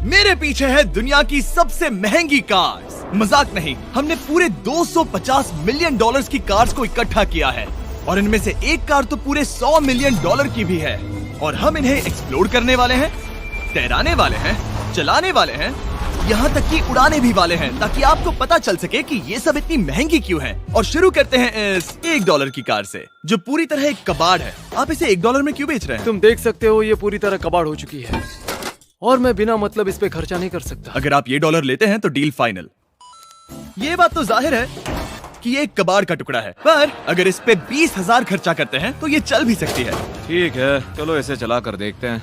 मेरे पीछे है दुनिया की सबसे महंगी कार्स। मजाक नहीं, हमने पूरे 250 मिलियन डॉलर्स की कार्स को इकट्ठा किया है और इनमें से एक कार तो पूरे 100 मिलियन डॉलर की भी है। और हम इन्हें एक्सप्लोर करने वाले हैं, तैराने वाले हैं, चलाने वाले हैं, यहाँ तक कि उड़ाने भी वाले हैं, ताकि आपको पता चल सके कि ये सब इतनी महंगी क्यों है। और शुरू करते हैं इस $1 की कार से, जो पूरी तरह एक कबाड़ है। आप इसे $1 में क्यों बेच रहे हैं? तुम देख सकते हो ये पूरी तरह कबाड़ हो चुकी है और मैं बिना मतलब इस पे खर्चा नहीं कर सकता। अगर आप ये $1 लेते हैं तो डील फाइनल। ये बात तो जाहिर है कि ये एक कबाड़ का टुकड़ा है, पर अगर इस पे 20,000 खर्चा करते हैं तो ये चल भी सकती है। ठीक है, चलो इसे चला कर देखते हैं।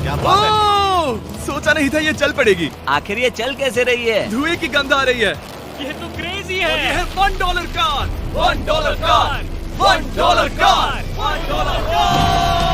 क्या बात है? सोचा नहीं था ये चल पड़ेगी। आखिर ये चल कैसे रही है? धुएं की गंध आ रही है। ये तो क्रेजी है। और ये है $1 कार, $1 कार, $1 कार, $1 कार।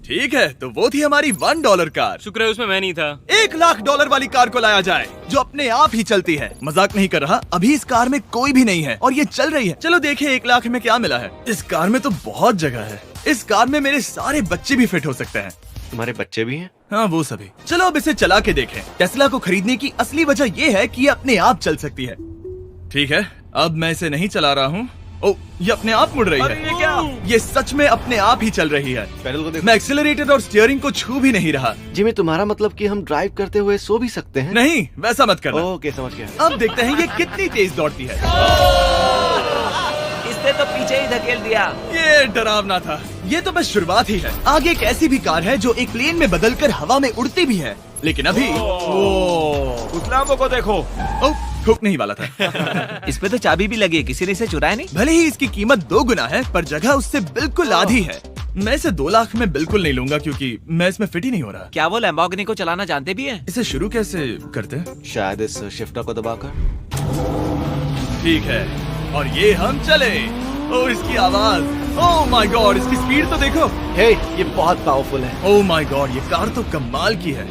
ठीक है, तो वो थी हमारी $1 कार। शुक्र है उसमें मैं नहीं था। $1,00,000 वाली कार को लाया जाए, जो अपने आप ही चलती है। मजाक नहीं कर रहा, अभी इस कार में कोई भी नहीं है और ये चल रही है। चलो देखें 1 लाख में क्या मिला है। इस कार में तो बहुत जगह है। इस कार में मेरे सारे बच्चे भी फिट हो सकते हैं। तुम्हारे बच्चे भी हैं? हाँ, वो सभी। चलो अब इसे चला के देखें। टेस्ला को खरीदने की असली वजह ये है कि ये अपने आप चल सकती है। ठीक है, अब मैं इसे नहीं चला रहा हूँ। ओ, ये अपने आप मुड़ रही है। ये क्या? ये सच में अपने आप ही चल रही है। पैडल को देखो। मैं एक्सेलरेटर और स्टीयरिंग को छू भी नहीं रहा। जिमी, तुम्हारा मतलब कि हम ड्राइव करते हुए सो भी सकते हैं? नहीं, वैसा मत करना। ओके, समझ गया। अब देखते हैं ये कितनी तेज दौड़ती है। इसने तो पीछे ही धकेल दिया। ये डरावना था। ये तो बस शुरुआत ही है। आगे एक ऐसी भी कार है जो एक प्लेन में बदलकर हवा में उड़ती भी है, लेकिन अभी उस लैम्बो को देखो। ओ, ठोकने ही वाला था। इस पे तो चाबी भी लगी है, किसी ने इसे चुराया नहीं। भले ही इसकी कीमत 2 गुना है, पर जगह उससे बिल्कुल आधी है। मैं इसे 2 लाख में बिल्कुल नहीं लूंगा, क्योंकि मैं इसमें फिट ही नहीं हो रहा। क्या वो लैम्बोर्गिनी को चलाना जानते भी हैं? इसे शुरू कैसे करते हैं? शायद इस शिफ्टर को दबाकर। ठीक है, और ये हम चले। ओ, इसकी आवाज, ओह माय गॉड, इसकी स्पीड तो देखो। हे, ये बहुत पावरफुल है। ओह माय गॉड, ये कार तो कमाल की है।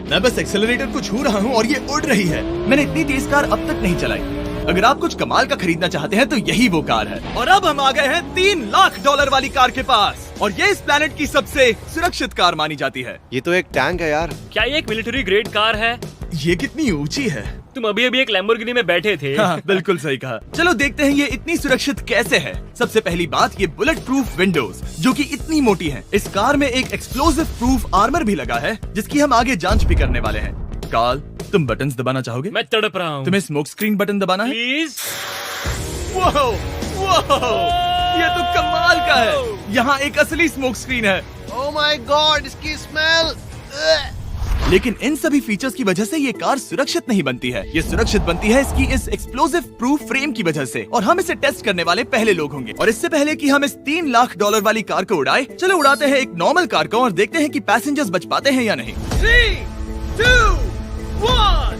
मैं बस एक्सेलरेटर को छू रहा हूँ और ये उड़ रही है। मैंने इतनी तेज कार अब तक नहीं चलाई। अगर आप कुछ कमाल का खरीदना चाहते हैं तो यही वो कार है। और अब हम आ गए हैं $3,00,000 वाली कार के पास, और ये इस प्लेनेट की सबसे सुरक्षित कार मानी जाती है। ये तो एक टैंक है यार। क्या ये एक मिलिट्री ग्रेड कार है? ये कितनी ऊंची है। तुम अभी अभी एक लैम्बोर्गिनी में बैठे थे। हाँ, बिल्कुल सही कहा। चलो देखते हैं ये इतनी सुरक्षित कैसे है। सबसे पहली बात, ये बुलेट प्रूफ विंडोज, जो कि इतनी मोटी हैं। इस कार में एक एक्सप्लोसिव प्रूफ आर्मर भी लगा है, जिसकी हम आगे जांच भी करने वाले हैं। कार्ल, तुम बटन्स दबाना चाहोगे? मैं तड़प रहा हूँ। तुम्हें स्मोक स्क्रीन बटन दबाना है? प्लीज। वाओ, वाओ, ये तो कमाल का है। यहाँ एक असली स्मोक स्क्रीन है। ओह माय गॉड, इसकी स्मेल। लेकिन इन सभी फीचर्स की वजह से ये कार सुरक्षित नहीं बनती है। ये सुरक्षित बनती है इसकी इस एक्सप्लोसिव प्रूफ फ्रेम की वजह से, और हम इसे टेस्ट करने वाले पहले लोग होंगे। और इससे पहले कि हम इस $3,00,000 वाली कार को उड़ाए, चलो उड़ाते हैं एक नॉर्मल कार को और देखते हैं कि पैसेंजर्स बच पाते हैं या नहीं। 3, 2, 1।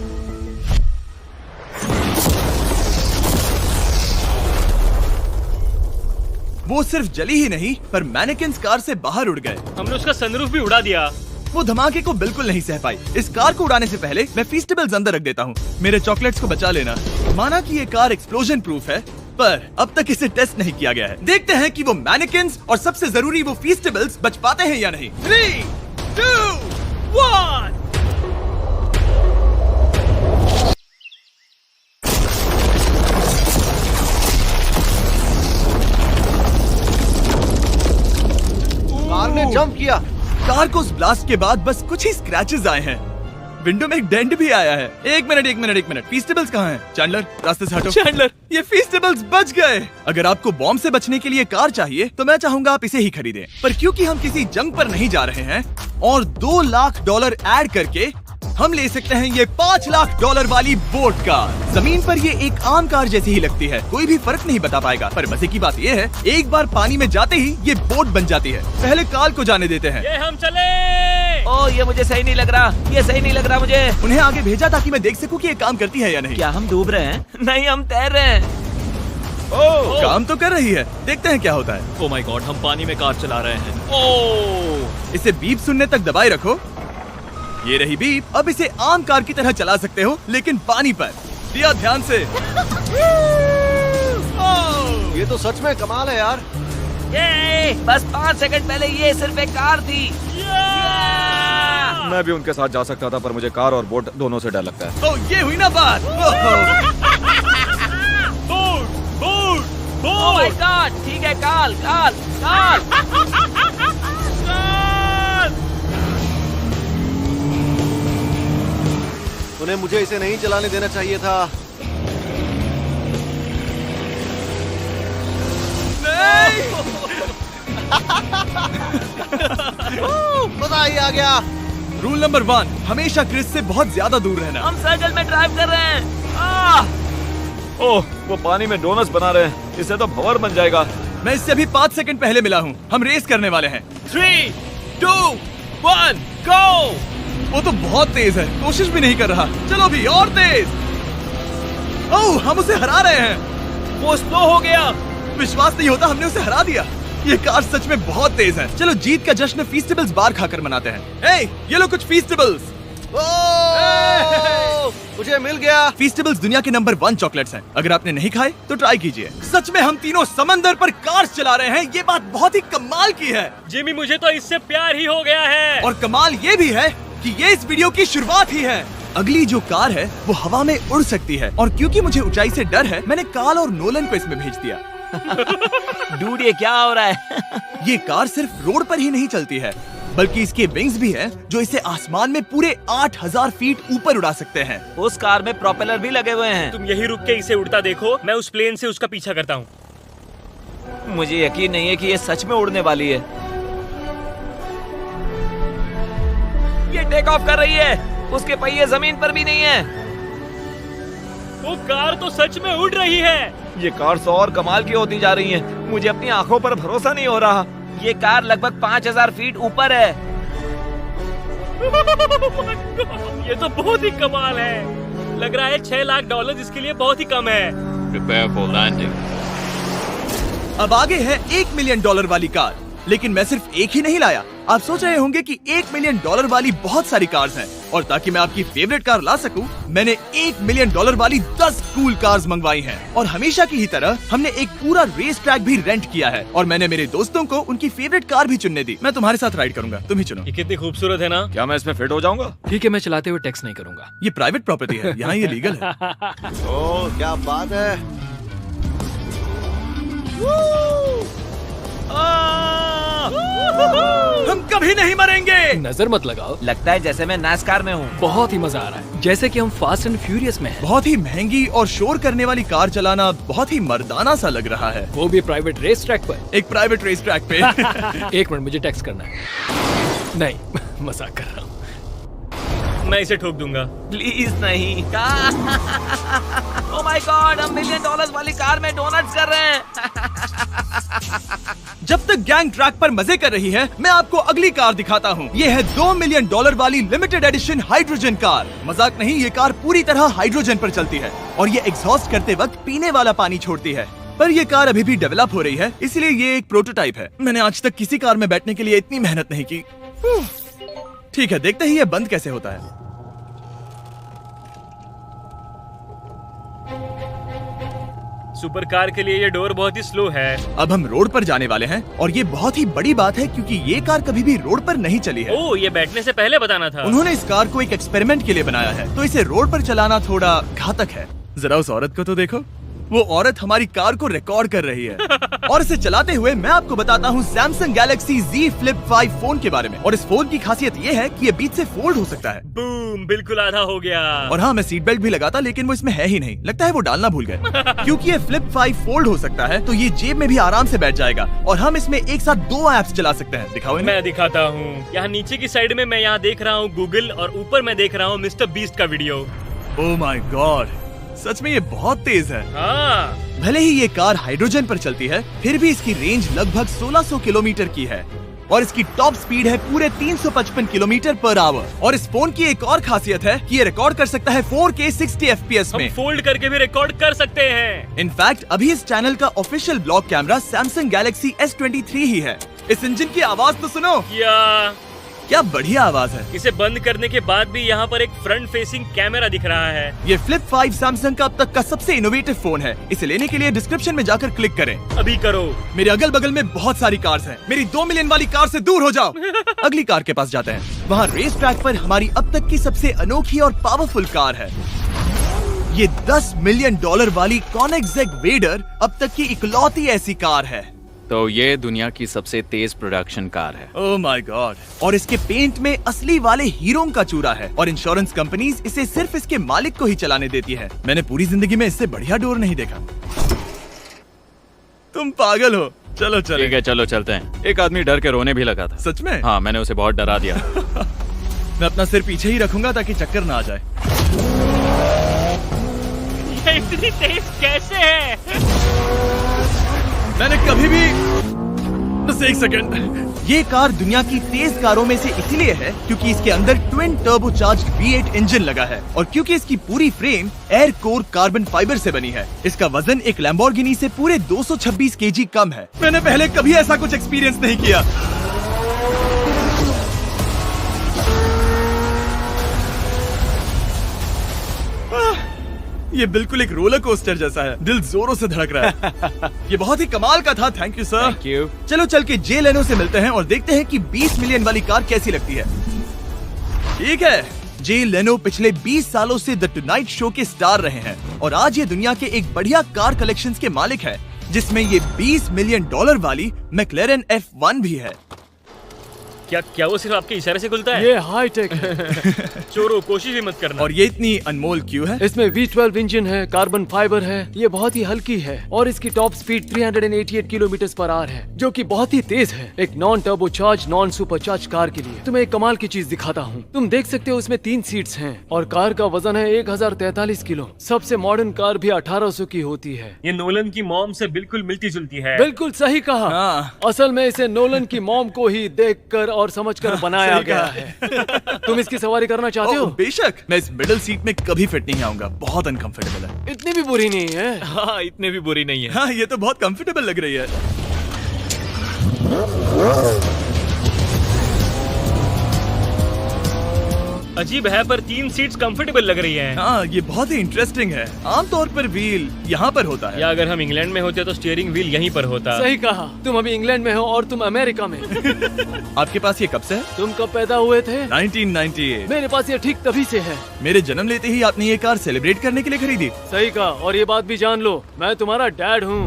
वो सिर्फ जली ही नहीं, पर मैनेकिन्स कार से बाहर उड़ गए। हमने उसका सनरूफ भी उड़ा दिया। वो धमाके को बिल्कुल नहीं सह पाई। इस कार को उड़ाने से पहले मैं फीस्टेबल्स अंदर रख देता हूँ। मेरे चॉकलेट्स को बचा लेना। माना कि ये कार एक्सप्लोजन प्रूफ है, पर अब तक इसे टेस्ट नहीं किया गया है। देखते हैं कि वो मैनेकिन्स और सबसे जरूरी वो फीस्टेबल्स बच पाते हैं या नहीं। 3, 2, 1। कार ने जंप किया। कार को उस ब्लास्ट के बाद बस कुछ ही स्क्रैचेस आए हैं। विंडो में एक डेंट भी आया है। एक मिनट। फीस्टेबल्स कहाँ हैं? चैंडलर, रास्ते से हटो। चैंडलर, ये फीस्टेबल्स बच गए। अगर आपको बॉम्ब से बचने के लिए कार चाहिए तो मैं चाहूंगा आप इसे ही खरीदें। पर क्योंकि हम किसी जंग पर नहीं जा रहे हैं और $2,00,000 ऐड करके हम ले सकते हैं ये $5,00,000 वाली बोट कार। जमीन पर ये एक आम कार जैसी ही लगती है, कोई भी फर्क नहीं बता पाएगा। पर मजे की बात ये है, एक बार पानी में जाते ही ये बोट बन जाती है। पहले कार्ल को जाने देते हैं। ये हम चले। ओ, ये मुझे सही नहीं लग रहा। ये सही नहीं लग रहा मुझे। उन्हें आगे भेजा ताकि मैं देख सकूं कि ये काम करती है या नहीं। क्या हम डूब रहे हैं? नहीं, हम तैर रहे हैं। काम तो कर रही है, देखते हैं क्या होता है। ओ माय गॉड, हम पानी में कार चला रहे हैं। ओ, इसे बीप सुनने तक दबाए रखो। ये रही बीप। अब इसे आम कार की तरह चला सकते हो, लेकिन पानी पर। दिया ध्यान से। ये तो सच में कमाल है यार। ये बस 5 सेकंड पहले ये सिर्फ एक कार थी। मैं भी उनके साथ जा सकता था, पर मुझे कार और बोट दोनों से डर लगता है। ओ ये हुई ना बात। ओह माय गॉड, ठीक है, काल काल काल। उन्हें मुझे इसे नहीं चलाने देना चाहिए था। मजा ही आ गया। रूल नंबर 1, हमेशा क्रिस से बहुत ज्यादा दूर रहना। हम सर्कल में ड्राइव कर रहे हैं। ओह, वो पानी में डोनट्स बना रहे हैं। इससे तो भंवर बन जाएगा। मैं इससे अभी 5 सेकंड पहले मिला हूँ। हम रेस करने वाले हैं। 3, 2, 1, गो। वो तो बहुत तेज है, कोशिश भी नहीं कर रहा। चलो भी और तेज। ओह, हम उसे हरा रहे हैं। वो स्लो हो गया। विश्वास नहीं होता, हमने उसे हरा दिया। ये कार सच में बहुत तेज है। चलो जीत का जश्न फीस्टेबल्स बार खाकर मनाते हैं। ये लो कुछ फीस्टेबल्स। मुझे मिल गया। फीस्टेबल्स दुनिया के नंबर 1 चॉकलेट्स हैं। अगर आपने नहीं खाए तो ट्राई कीजिए। सच में हम तीनों समंदर पर कार्स चला रहे हैं। ये बात बहुत ही कमाल की है। जिमी, मुझे तो इससे प्यार ही हो गया है। और कमाल ये भी है कि ये इस वीडियो की शुरुआत ही है। अगली जो कार है वो हवा में उड़ सकती है, और क्योंकि मुझे ऊंचाई से डर है, मैंने काल और नोलन को इसमें भेज दिया। डूड, ये क्या हो रहा है? ये कार सिर्फ रोड पर ही नहीं चलती है, बल्कि इसके विंग्स भी हैं जो इसे आसमान में पूरे 8000 फीट ऊपर उड़ा सकते हैं। उस कार में प्रोपेलर भी लगे हुए हैं। तुम यही रुक के इसे उड़ता देखो, मैं उस प्लेन से उसका पीछा करता हूँ। मुझे यकीन नहीं है कि ये सच में उड़ने वाली है। ये टेक ऑफ कर रही है। उसके पहिए जमीन पर भी नहीं है। वो कार तो सच में उड़ रही है। ये कार तो और कमाल की होती जा रही है। मुझे अपनी आंखों पर भरोसा नहीं हो रहा। ये कार लगभग 5000 फीट ऊपर है। ये तो बहुत ही कमाल है। लग रहा है $6 लाख इसके लिए बहुत ही कम है। Prepare for landing. अब आगे है $1 मिलियन वाली कार। लेकिन मैं सिर्फ एक ही नहीं लाया। आप सोच रहे होंगे कि $1 मिलियन वाली बहुत सारी कार्स हैं, और ताकि मैं आपकी फेवरेट कार ला सकूं, मैंने $1 मिलियन वाली 10 कूल कार्स मंगवाई हैं। और हमेशा की ही तरह हमने एक पूरा रेस ट्रैक भी रेंट किया है, और मैंने मेरे दोस्तों को उनकी फेवरेट कार भी चुनने दी। मैं तुम्हारे साथ राइड करूंगा, तुम ही चुनो। ये कितनी खूबसूरत है ना। क्या मैं इसमें फिट हो जाऊंगा? ठीक है, मैं चलाते हुए टेक्स्ट नहीं करूंगा। ये प्राइवेट प्रॉपर्टी है, यहाँ ये लीगल है। ओह, क्या बात है। हम कभी नहीं मरेंगे। नजर मत लगाओ। लगता है जैसे मैं नास्कार में हूँ। बहुत ही मजा आ रहा है, जैसे कि हम फास्ट एंड फ्यूरियस में हैं। बहुत ही महंगी और शोर करने वाली कार चलाना बहुत ही मर्दाना सा लग रहा है। वो भी प्राइवेट रेस ट्रैक पर। एक प्राइवेट रेस ट्रैक पे। 1 मिनट, मुझे टेक्स्ट करना है। नहीं, मजाक कर रहा हूँ। मैं इसे ठोक दूंगा। प्लीज नहीं। ओह माय गॉड, हम $1 मिलियन वाली कार में डोनट्स कर रहे हैं। जब तक गैंग ट्रैक पर मजे कर रही है, मैं आपको अगली कार दिखाता हूँ। ये है $2 मिलियन वाली लिमिटेड एडिशन हाइड्रोजन कार। मजाक नहीं, ये कार पूरी तरह हाइड्रोजन पर चलती है, और ये एग्जॉस्ट करते वक्त पीने वाला पानी छोड़ती है। पर ये कार अभी भी डेवलप हो रही है, इसलिए ये एक प्रोटोटाइप है। मैंने आज तक किसी कार में बैठने के लिए इतनी मेहनत नहीं की। ठीक है, देखते ही ये बंद कैसे होता है। सुपर कार के लिए ये डोर बहुत ही स्लो है। अब हम रोड पर जाने वाले हैं, और ये बहुत ही बड़ी बात है क्योंकि ये कार कभी भी रोड पर नहीं चली है। ओह, ये बैठने से पहले बताना था। उन्होंने इस कार को एक एक्सपेरिमेंट के लिए बनाया है, तो इसे रोड पर चलाना थोड़ा घातक है। जरा उस औरत को तो देखो, वो औरत हमारी कार को रिकॉर्ड कर रही है। और इसे चलाते हुए मैं आपको बताता हूँ Samsung Galaxy Z Flip 5 phone के बारे में। और इस फोन की खासियत ये है कि ये बीच से फोल्ड हो सकता है। बूम, बिल्कुल आधा हो गया। और हाँ, मैं सीट बेल्ट भी लगाता, लेकिन वो इसमें है ही नहीं। लगता है वो डालना भूल गए। क्योंकि ये Flip 5 फोल्ड हो सकता है, तो ये जेब में भी आराम से बैठ जाएगा, और हम इसमें एक साथ 2 ऐप्स चला सकते हैं। दिखाओ इन्हें। मैं दिखाता हूँ। यहाँ नीचे की साइड में मैं यहाँ देख रहा हूँ गूगल, और ऊपर मैं देख रहा हूँ मिस्टर बीस्ट का वीडियो। ओह माय गॉड, सच में ये बहुत तेज है। हाँ, भले ही ये कार हाइड्रोजन पर चलती है, फिर भी इसकी रेंज लगभग 1600 किलोमीटर की है, और इसकी टॉप स्पीड है पूरे 355 किलोमीटर पर आवर। और इस फोन की एक और खासियत है कि ये रिकॉर्ड कर सकता है 4K 60 FPS में। हम फोल्ड करके भी रिकॉर्ड कर सकते हैं। इनफैक्ट अभी इस चैनल का official blog camera Samsung Galaxy S23 ही है। इस इंजन की आवाज तो सुनो। क्या बढ़िया आवाज है। इसे बंद करने के बाद भी यहाँ पर एक फ्रंट फेसिंग कैमरा दिख रहा है। ये फ्लिप 5 सैमसंग का अब तक का सबसे इनोवेटिव फोन है। इसे लेने के लिए डिस्क्रिप्शन में जाकर क्लिक करें। अभी करो। मेरे अगल बगल में बहुत सारी कार्स हैं। मेरी 2 मिलियन वाली कार से दूर हो जाओ। अगली कार के पास जाते हैं। वहाँ रेस ट्रैक पर हमारी अब तक की सबसे अनोखी और पावरफुल कार है। ये $10 मिलियन वाली Koenigsegg वेडर अब तक की इकलौती ऐसी कार है। तो ये दुनिया की सबसे तेज प्रोडक्शन कार है। Oh my God. और इसके पेंट में असली वाले हीरो का चूरा है और इंश्योरेंस कंपनीज इसे सिर्फ इसके मालिक को ही चलाने देती है। मैंने पूरी जिंदगी में इससे बढ़िया डोर नहीं देखा। तुम पागल हो। चलो चलो। ठीक है चलो चलते हैं। एक आदमी डर के रोने भी लगा था। सच में? हाँ, मैंने उसे बहुत डरा दिया। मैं अपना सिर पीछे ही रखूंगा ताकि चक्कर ना आ जाए। ये इतनी तेज कैसे है? मैंने कभी भी बस एक सेकंड। ये कार दुनिया की तेज कारों में से इसीलिए है क्योंकि इसके अंदर ट्विन टर्बोचार्ज्ड V8 इंजन लगा है और क्योंकि इसकी पूरी frame air core carbon fibre से बनी है। इसका वजन एक लैम्बोर्गिनी से पूरे 226 kg कम है। मैंने पहले कभी ऐसा कुछ एक्सपीरियंस नहीं किया। ये बिल्कुल एक रोलर कोस्टर जैसा है। दिल जोरों से धड़क रहा है। ये बहुत ही कमाल का था। Thank you sir. Thank you. चलो चल के जे लेनो से मिलते हैं और देखते हैं कि 20 मिलियन वाली कार कैसी लगती है। ठीक है। जे लेनो पिछले 20 सालों से द टुनाइट शो के स्टार रहे हैं और आज ये दुनिया के एक बढ़िया कार कलेक्शंस के मालिक है जिसमें ये $20 मिलियन वाली मैक्लेरन F1 भी है। क्या वो सिर्फ आपके इशारे से खुलता है? ये हाई टेक है। चोरों, कोशिश भी मत करना। और ये इतनी अनमोल क्यों है? इसमें V12 इंजन है, कार्बन फाइबर है, ये बहुत ही हल्की है और इसकी टॉप स्पीड 388 किलोमीटर/आवर है जो कि बहुत ही तेज है। एक non turbocharge non supercharge car के लिए तुम्हें एक कमाल की चीज दिखाता हूँ। तुम देख सकते हो उसमें 3 सीट्स हैं और कार का वजन है 1043 किलो। सबसे मॉडर्न कार भी 1800 की होती है। ये नोलन की मॉम से बिल्कुल मिलती जुलती है। बिल्कुल सही कहा। हाँ। असल में इसे नोलन की मॉम को ही देखकर और समझकर बनाया सही गया कहा। है। तुम इसकी सवारी करना चाहते हो? बेशक। मैं इस मिडिल सीट में कभी फिट नहीं आऊंगा। बहुत अनकंफर्टेबल है। इतनी भी बुरी नहीं है। हाँ, इतने भी बुरी नहीं है। हाँ, ये तो बहुत कंफर्टेबल लग रही है। अजीब है पर 3 सीट्स कंफर्टेबल लग रही हैं। हाँ, ये बहुत ही इंटरेस्टिंग है। आमतौर पर व्हील यहाँ पर होता है। या अगर हम इंग्लैंड में होते तो स्टीयरिंग व्हील यहीं पर होता। सही कहा। तुम अभी इंग्लैंड में हो और तुम अमेरिका में। आपके पास ये कब से है? तुम कब पैदा हुए थे? 1998। मेरे पास ये ठीक तभी से है। मेरे जन्म लेते ही आपने ये कार सेलिब्रेट करने के लिए खरीदी। सही कहा। और ये बात भी जान लो, मैं तुम्हारा डैड हूँ।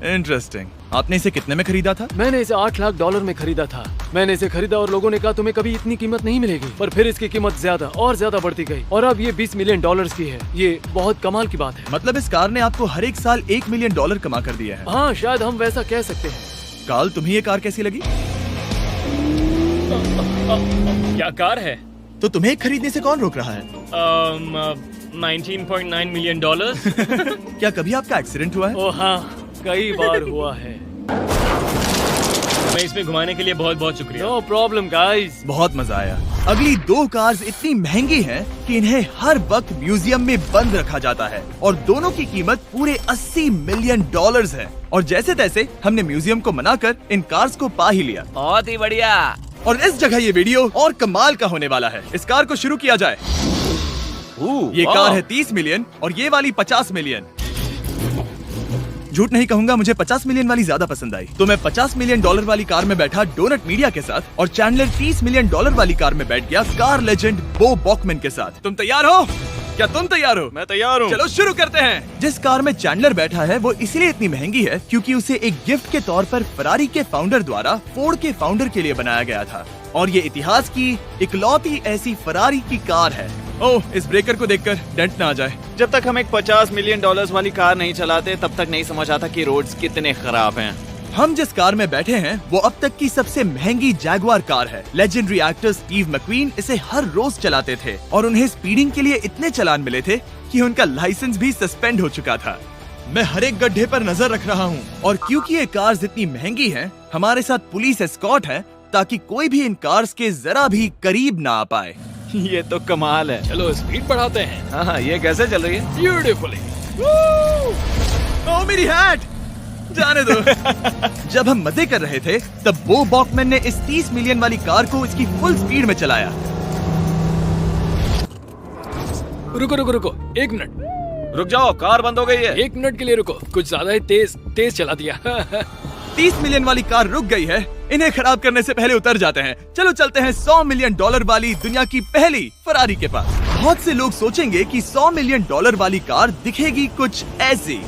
इंटरेस्टिंग। आपने इसे कितने में खरीदा था? मैंने इसे $8 लाख में खरीदा था। मैंने इसे खरीदा और लोगों ने कहा तुम्हें कभी इतनी कीमत नहीं मिलेगी, पर फिर इसकी कीमत ज्यादा और ज्यादा बढ़ती गई और अब ये $20 मिलियन की है। ये बहुत कमाल की बात है। मतलब इस कार ने आपको हर एक साल $1 मिलियन कमा कर दिया है। हाँ, शायद हम वैसा कह सकते हैं। काल, तुम्हें ये कार कैसी लगी? क्या कार है? तो तुम्हें खरीदने से कौन रोक रहा है? 19.9 मिलियन डॉलर। क्या कभी आपका एक्सीडेंट हुआ है? ओ हाँ, कई बार हुआ है। मैं इसमें घुमाने के लिए बहुत बहुत शुक्रिया। No problem guys. बहुत मजा आया। अगली 2 कार्स इतनी महंगी हैं कि इन्हें हर वक्त म्यूजियम में बंद रखा जाता है और दोनों की कीमत पूरे $80 मिलियन है। और जैसे तैसे हमने म्यूजियम को मनाकर इन कार्स को पा ही लिया। बहुत ही बढ़िया। और इस जगह ये वीडियो और कमाल का होने वाला है। इस कार को शुरू किया जाए। ये कार है 30 मिलियन और ये वाली 50 मिलियन। झूठ नहीं कहूंगा, मुझे 50 मिलियन वाली ज्यादा पसंद आई। तो मैं $50 मिलियन वाली कार में बैठा डोनट मीडिया के साथ और चैंडलर $30 मिलियन वाली कार में बैठ गया कार लेजेंड बो बॉकमैन के साथ। तुम तैयार हो? क्या तुम तैयार हो? मैं तैयार हूँ। चलो शुरू करते हैं। जिस कार में चैंडलर बैठा है वो इसलिए इतनी महंगी है क्योंकि उसे एक गिफ्ट के तौर पर फरारी के फाउंडर द्वारा फोर्ड के फाउंडर के लिए बनाया गया था और ये इतिहास की इकलौती ऐसी फरारी की कार है। ओह, इस ब्रेकर को देखकर डेंट ना आ जाए। जब तक हम एक $50 मिलियन वाली कार नहीं चलाते तब तक नहीं समझ आता कि रोड्स कितने खराब हैं। हम जिस कार में बैठे हैं वो अब तक की सबसे महंगी जैगुआर कार है। लेजेंडरी एक्टर स्टीव मैक्वीन इसे हर रोज चलाते थे और उन्हें स्पीडिंग के लिए इतने चालान मिले थे कि उनका लाइसेंस भी सस्पेंड हो चुका था। मैं हर एक गड्ढे पर नजर रख रहा हूँ और क्योंकि ये कार्स इतनी महंगी हैं, हमारे साथ पुलिस एस्कॉर्ट है ताकि कोई भी इन कार्स के जरा भी करीब ना आ पाए। ये तो कमाल है। चलो स्पीड बढ़ाते हैं। हाँ, ये कैसे चल रही है? ब्यूटीफुली। ओह, मेरी हैट! जाने दो। जब हम मजे कर रहे थे तब बो बॉकमैन ने इस 30 मिलियन वाली कार को इसकी फुल स्पीड में चलाया। रुको रुको रुको, 1 मिनट। रुक जाओ, कार बंद हो गई है। 1 मिनट के लिए रुको, कुछ ज्यादा ही तेज चला दिया। 30 मिलियन वाली कार रुक गई है। इन्हें खराब करने से पहले उतर जाते हैं। चलो चलते हैं $100 मिलियन वाली दुनिया की पहली फरारी के पास। बहुत से लोग सोचेंगे कि $100 मिलियन वाली कार दिखेगी कुछ ऐसी,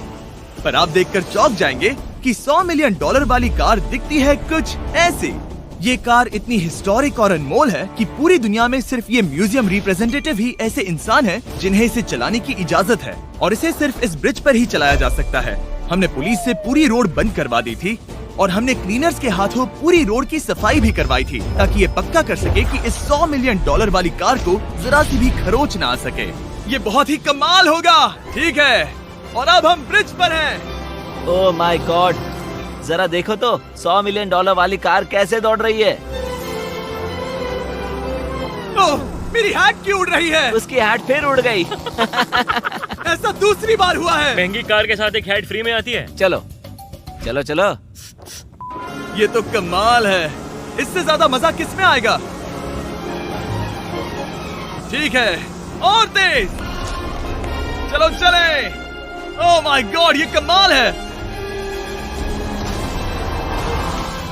पर आप देखकर चौंक जाएंगे कि $100 मिलियन वाली कार दिखती है कुछ ऐसी। ये कार इतनी हिस्टोरिक और अनमोल है कि पूरी दुनिया में सिर्फ ये म्यूजियम रिप्रेजेंटेटिव ही ऐसे इंसान हैं जिन्हें इसे चलाने की इजाजत है, और इसे सिर्फ इस ब्रिज पर ही चलाया जा सकता है। हमने पुलिस से पूरी रोड बंद करवा दी थी और हमने क्लीनर्स के हाथों पूरी रोड की सफाई भी करवाई थी, ताकि ये पक्का कर सके कि इस $100 मिलियन वाली कार को जरा सी भी खरोच ना आ सके। ये बहुत ही कमाल होगा, ठीक है? और अब हम ब्रिज पर हैं। ओह माय गॉड, जरा देखो तो $100 मिलियन वाली कार कैसे दौड़ रही है। ओह, मेरी हैट क्यों उड़ रही है? उसकी हैट फिर उड़ गई। ऐसा दूसरी बार हुआ है। महंगी कार के साथ एक हेड फ्री में आती है। चलो चलो चलो। ये तो कमाल है। इससे ज्यादा मजा किस में आएगा? ठीक है, और तेज। चलो चले। ओह माय गॉड, ये कमाल है।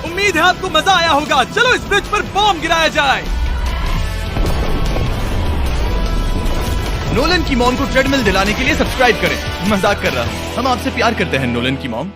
उम्मीद है आपको मजा आया होगा। चलो इस ब्रिज पर बॉम्ब गिराया जाए। नोलन की मॉम को ट्रेडमिल दिलाने के लिए सब्सक्राइब करें। मजाक कर रहा हूँ, हम आपसे प्यार करते हैं नोलन की मॉम।